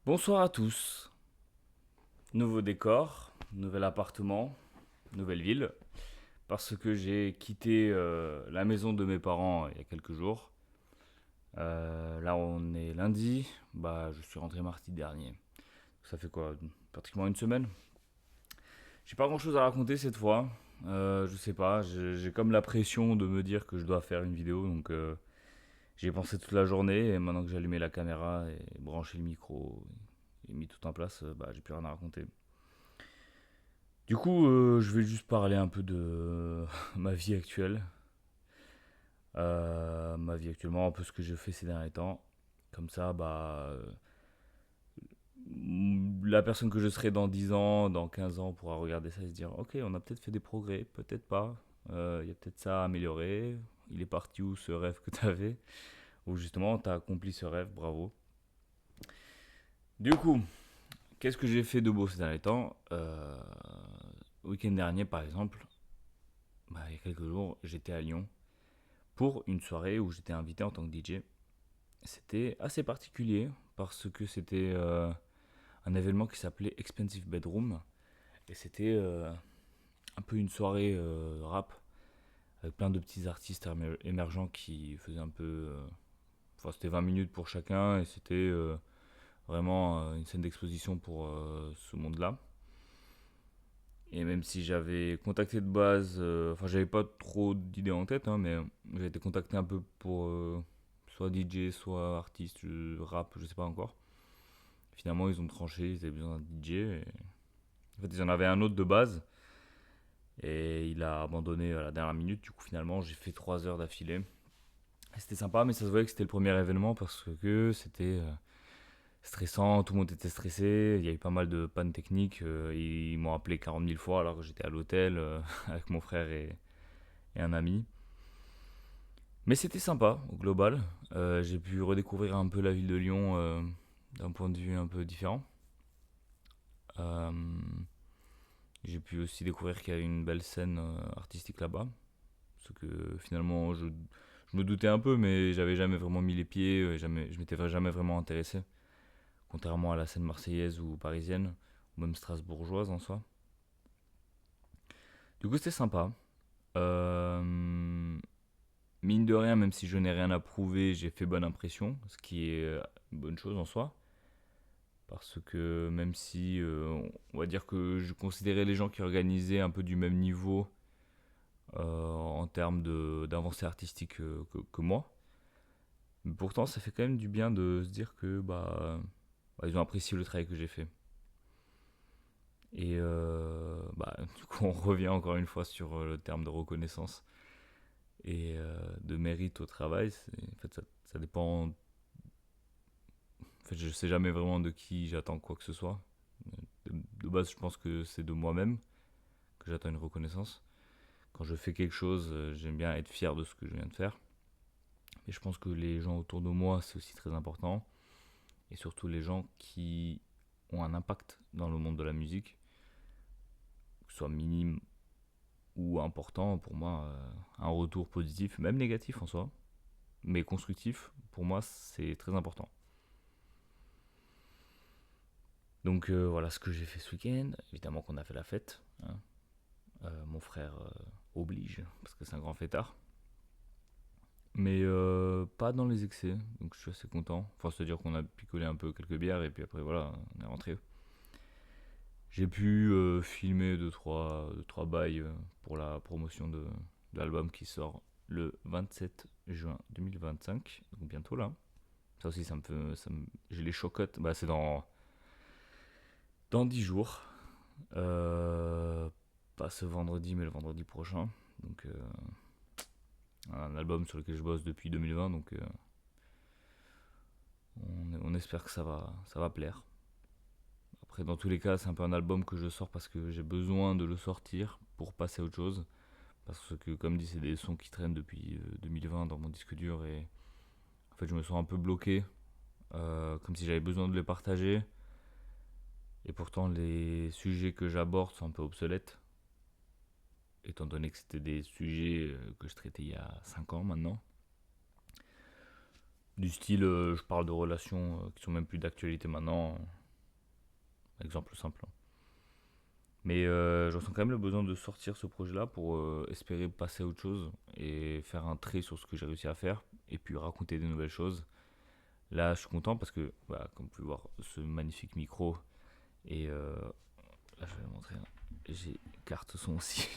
Bonsoir à tous. Nouveau décor, nouvel appartement, nouvelle ville. Parce que j'ai quitté la maison de mes parents il y a quelques jours. Là, on est lundi. Bah, je suis rentré mardi dernier. Ça fait quoi? Pratiquement une semaine. J'ai pas grand chose à raconter cette fois. Je sais pas. J'ai comme la pression de me dire que je dois faire une vidéo. Donc, j'y ai pensé toute la journée. Et maintenant que j'ai allumé la caméra et branché le micro et mis tout en place, bah, j'ai plus rien à raconter. Du coup, je vais juste parler un peu de ma vie actuelle. Ma vie actuellement, un peu ce que j'ai fait ces derniers temps. Comme ça, bah, la personne que je serai dans 10 ans, dans 15 ans, pourra regarder ça et se dire, ok, on a peut-être fait des progrès, peut-être pas. Il y a peut-être ça à améliorer. Il est parti où ce rêve que tu avais? Ou justement, tu as accompli ce rêve, bravo. Du coup, qu'est-ce que j'ai fait de beau ces derniers temps? Week-end dernier, par exemple, bah, il y a quelques jours, j'étais à Lyon pour une soirée où j'étais invité en tant que DJ. C'était assez particulier parce que c'était un événement qui s'appelait Expensive Bedroom et c'était un peu une soirée rap avec plein de petits artistes émergents qui faisaient un peu. Enfin, c'était 20 minutes pour chacun et c'était vraiment une scène d'exposition pour ce monde-là. Et même si j'avais contacté de base, enfin j'avais pas trop d'idées en tête, hein, mais j'ai été contacté un peu pour soit DJ, soit artiste, rap, je sais pas encore. Finalement ils ont tranché, ils avaient besoin d'un DJ. En fait ils en avaient un autre de base et il a abandonné à la dernière minute. Du coup finalement j'ai fait 3 heures d'affilée. Et c'était sympa, mais ça se voyait que c'était le premier événement parce que c'était stressant, tout le monde était stressé, il y a eu pas mal de pannes techniques, ils m'ont appelé 40 000 fois alors que j'étais à l'hôtel avec mon frère et un ami. Mais c'était sympa au global. J'ai pu redécouvrir un peu la ville de Lyon d'un point de vue un peu différent. Euh, j'ai pu aussi découvrir qu'il y avait une belle scène artistique là-bas. Ce que finalement je me doutais un peu, mais j'avais jamais vraiment mis les pieds, je m'étais jamais vraiment intéressé. Contrairement à la scène marseillaise ou parisienne, ou même strasbourgeoise en soi. Du coup c'était sympa. Euh, Mine de rien, même si je n'ai rien à prouver, j'ai fait bonne impression, ce qui est une bonne chose en soi. Parce que même si on va dire que je considérais les gens qui organisaient un peu du même niveau en termes d'avancée artistique que moi, mais pourtant ça fait quand même du bien de se dire que bah, ils ont apprécié le travail que j'ai fait. Et bah, du coup on revient encore une fois sur le terme de reconnaissance et de mérite au travail. En fait ça dépend. En fait, je sais jamais vraiment de qui j'attends quoi que ce soit. De base, je pense que c'est de moi-même que j'attends une reconnaissance. Quand je fais quelque chose, j'aime bien être fier de ce que je viens de faire. Et je pense que les gens autour de moi, c'est aussi très important. Et surtout les gens qui ont un impact dans le monde de la musique, que ce soit minime ou important, pour moi, un retour positif, même négatif en soi, mais constructif, pour moi, c'est très important. Donc voilà ce que j'ai fait ce week-end. Évidemment qu'on a fait la fête, hein. Mon frère oblige, parce que c'est un grand fêtard. Mais pas dans les excès, donc je suis assez content. Enfin, c'est-à-dire qu'on a picolé un peu quelques bières et puis après voilà, on est rentré. J'ai pu filmer deux, trois bails pour la promotion de l'album qui sort le 27 juin 2025, donc bientôt là. Ça aussi, j'ai les chocottes, bah c'est dans 10 jours. Euh, Pas ce vendredi, mais le vendredi prochain. Donc un album sur lequel je bosse depuis 2020, donc on espère que ça va plaire. Après, dans tous les cas, c'est un peu un album que je sors parce que j'ai besoin de le sortir pour passer à autre chose. Parce que, comme dit, c'est des sons qui traînent depuis 2020 dans mon disque dur et en fait, je me sens un peu bloqué, comme si j'avais besoin de les partager. Et pourtant, les sujets que j'aborde sont un peu obsolètes, étant donné que c'était des sujets que je traitais il y a 5 ans maintenant. Du style, je parle de relations qui sont même plus d'actualité maintenant. Exemple simple, hein. Mais je ressens quand même le besoin de sortir ce projet-là pour espérer passer à autre chose et faire un trait sur ce que j'ai réussi à faire et puis raconter des nouvelles choses. Là, je suis content parce que, bah, comme vous pouvez voir, ce magnifique micro et là, je vais vous montrer, hein. J'ai carte son aussi.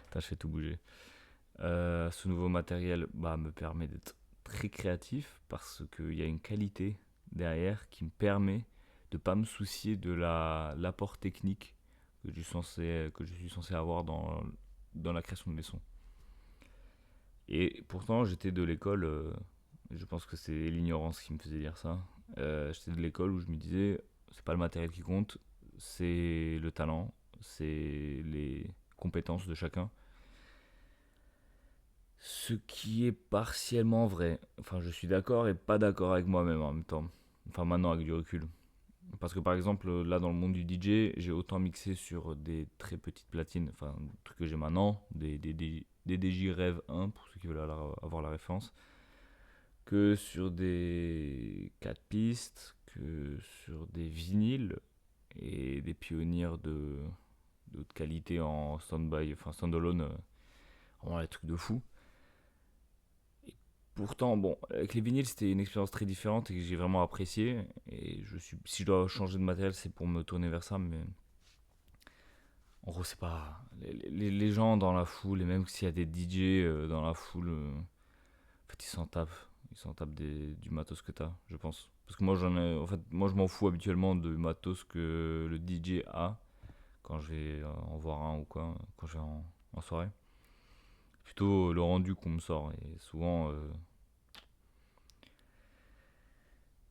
Putain, je fais tout bouger. Ce nouveau matériel bah, me permet d'être très créatif parce qu'il y a une qualité derrière qui me permet de ne pas me soucier de l'apport technique que je suis censé avoir dans la création de mes sons. Et pourtant, j'étais de l'école, je pense que c'est l'ignorance qui me faisait dire ça. J'étais de l'école où je me disais, c'est pas le matériel qui compte, c'est le talent, c'est les compétences de chacun. Ce qui est partiellement vrai. Enfin, je suis d'accord et pas d'accord avec moi-même en même temps. Enfin, maintenant, avec du recul. Parce que par exemple, là dans le monde du DJ, j'ai autant mixé sur des très petites platines, enfin, des trucs que j'ai maintenant, des DJ Rev 1, pour ceux qui veulent avoir la référence, que sur des 4 pistes, que sur des vinyles et des pionniers de haute qualité en stand-by, enfin stand-alone, vraiment des trucs de fou. Pourtant, bon, avec les vinyles, c'était une expérience très différente et que j'ai vraiment apprécié. Et si je dois changer de matériel, c'est pour me tourner vers ça. Mais en gros, c'est pas. Les gens dans la foule, et même s'il y a des DJ dans la foule, en fait, ils s'en tapent. Ils s'en tapent du matos que t'as, je pense. Parce que moi, en fait, moi, je m'en fous habituellement du matos que le DJ a quand je vais en voir un ou quoi, quand je vais en soirée. Plutôt le rendu qu'on me sort. Et souvent,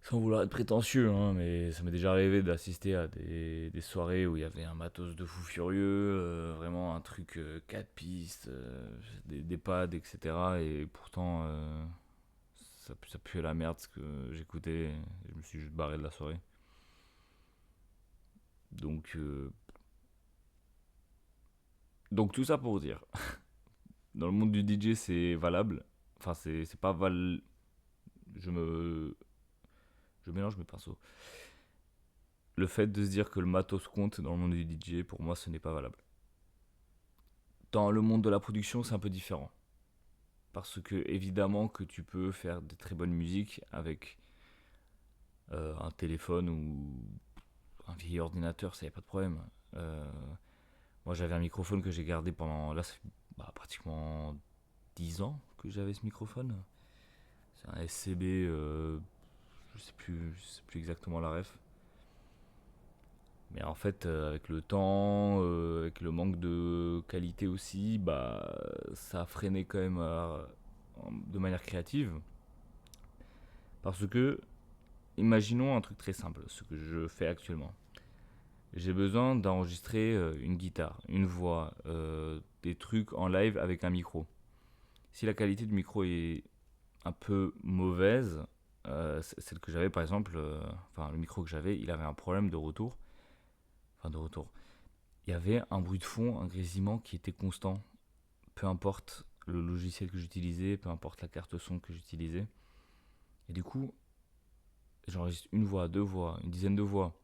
sans vouloir être prétentieux, hein, mais ça m'est déjà arrivé d'assister à des soirées où il y avait un matos de fou furieux, vraiment un truc 4 pistes, des pads, etc. Et pourtant, ça puait la merde ce que j'écoutais. Et je me suis juste barré de la soirée. Donc, donc tout ça pour dire, dans le monde du DJ, c'est valable. Enfin, c'est pas val. Je me. Je mélange mes pinceaux. Le fait de se dire que le matos compte dans le monde du DJ, pour moi, ce n'est pas valable. Dans le monde de la production, c'est un peu différent. Parce que évidemment que tu peux faire de très bonnes musiques avec un téléphone ou un vieil ordinateur, ça y a pas de problème. Euh, Moi j'avais un microphone que j'ai gardé pendant là bah, pratiquement 10 ans que j'avais ce microphone. C'est un SCB, je sais plus exactement la ref. Mais en fait, avec le temps, avec le manque de qualité aussi, bah, ça a freiné quand même de manière créative. Parce que, imaginons un truc très simple, ce que je fais actuellement. J'ai besoin d'enregistrer une guitare, une voix, des trucs en live avec un micro. Si la qualité du micro est un peu mauvaise, celle que j'avais par exemple, enfin le micro que j'avais, il avait un problème de retour. Enfin de retour. Il y avait un bruit de fond, un grésillement qui était constant. Peu importe le logiciel que j'utilisais, peu importe la carte son que j'utilisais. Et du coup, j'enregistre une voix, deux voix, une dizaine de voix,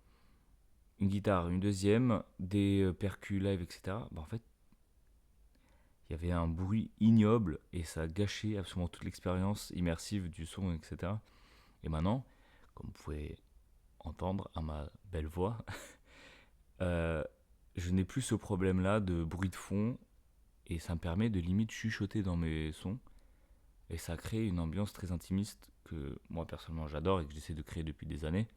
une guitare, une deuxième, des percus live, etc. Bah, en fait, il y avait un bruit ignoble et ça gâchait absolument toute l'expérience immersive du son, etc. Et maintenant, comme vous pouvez entendre à ma belle voix, euh, je n'ai plus ce problème-là de bruit de fond et ça me permet de limite chuchoter dans mes sons et ça crée une ambiance très intimiste que moi personnellement j'adore et que j'essaie de créer depuis des années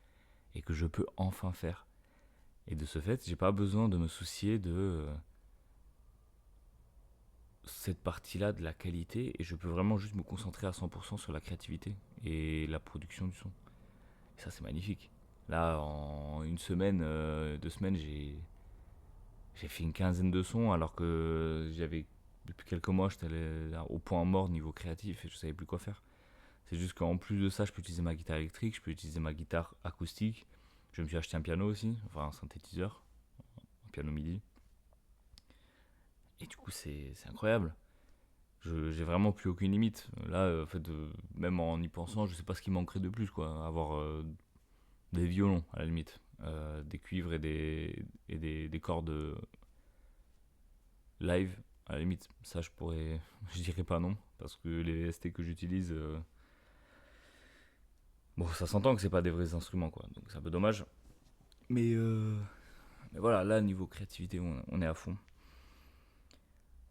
et que je peux enfin faire. Et de ce fait, j'ai pas besoin de me soucier de cette partie-là de la qualité et je peux vraiment juste me concentrer à 100% sur la créativité et la production du son. Et ça, c'est magnifique. Là, en une semaine, 2 semaines, j'ai fait une quinzaine de sons alors que depuis quelques mois, j'étais au point mort niveau créatif et je savais plus quoi faire. C'est juste qu'en plus de ça, je peux utiliser ma guitare électrique, je peux utiliser ma guitare acoustique. Je me suis acheté un piano aussi, enfin un synthétiseur, un piano MIDI. Et du coup, c'est incroyable. J'ai vraiment plus aucune limite. Là, en fait, même en y pensant, je sais pas ce qui manquerait de plus, quoi. Avoir des violons, à la limite. Des cuivres des cordes live, à la limite. Ça, je pourrais. Je dirais pas non. Parce que les VST que j'utilise. Bon, ça s'entend que c'est pas des vrais instruments, quoi. Donc c'est un peu dommage. Mais, euh, mais voilà, là, niveau créativité, on est à fond.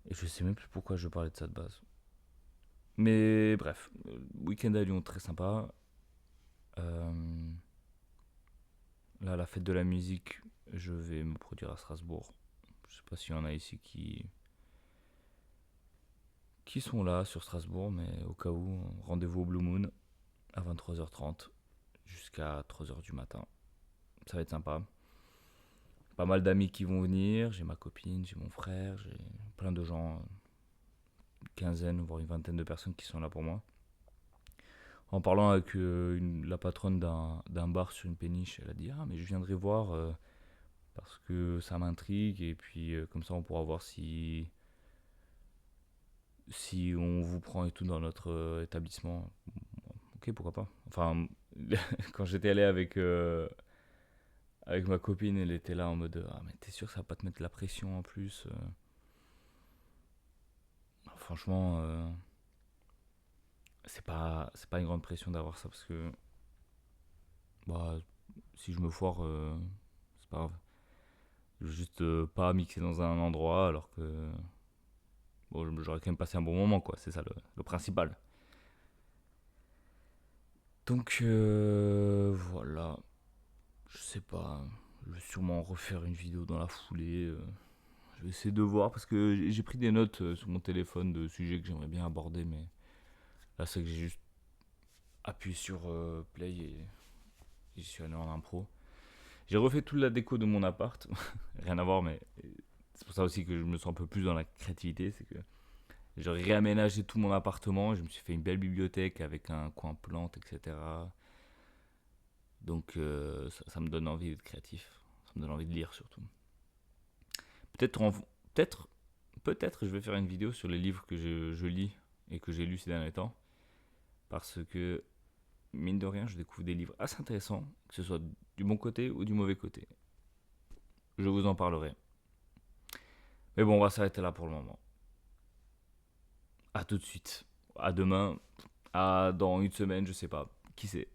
Et je sais même plus pourquoi je parlais de ça de base. Mais bref, week-end à Lyon, très sympa. Euh, Là, la fête de la musique, je vais me produire à Strasbourg. Je sais pas s'il y en a ici qui sont là sur Strasbourg, mais au cas où, rendez-vous au Blue Moon à 23h30 jusqu'à 3h du matin. Ça va être sympa. Pas mal d'amis qui vont venir. J'ai ma copine, j'ai mon frère, j'ai plein de gens, une quinzaine, voire une vingtaine de personnes qui sont là pour moi. En parlant avec la patronne d'un bar sur une péniche, elle a dit: Ah, mais je viendrai voir parce que ça m'intrigue, et puis comme ça on pourra voir si on vous prend et tout dans notre établissement. Ok, pourquoi pas. Enfin, quand j'étais allé avec ma copine, elle était là en mode: Ah, mais t'es sûr que ça va pas te mettre la pression en plus Franchement, c'est pas une grande pression d'avoir ça parce que bah, si je me foire, c'est pas grave. Je veux juste pas mixer dans un endroit alors que bon, j'aurais quand même passé un bon moment, quoi. C'est ça le principal. Donc voilà, je sais pas. Je vais sûrement refaire une vidéo dans la foulée. Je vais essayer de voir parce que j'ai pris des notes sur mon téléphone de sujets que j'aimerais bien aborder, mais là c'est que j'ai juste appuyé sur play et j'y suis allé en impro. J'ai refait toute la déco de mon appart, rien à voir, mais c'est pour ça aussi que je me sens un peu plus dans la créativité. C'est que j'ai réaménagé tout mon appartement, je me suis fait une belle bibliothèque avec un coin plante, etc. Donc ça me donne envie d'être créatif, ça me donne envie de lire surtout. Peut-être, peut-être, peut-être je vais faire une vidéo sur les livres que je lis et que j'ai lus ces derniers temps, parce que mine de rien, je découvre des livres assez intéressants, que ce soit du bon côté ou du mauvais côté. Je vous en parlerai. Mais bon, on va s'arrêter là pour le moment. À tout de suite. À demain. À dans une semaine, je sais pas. Qui sait.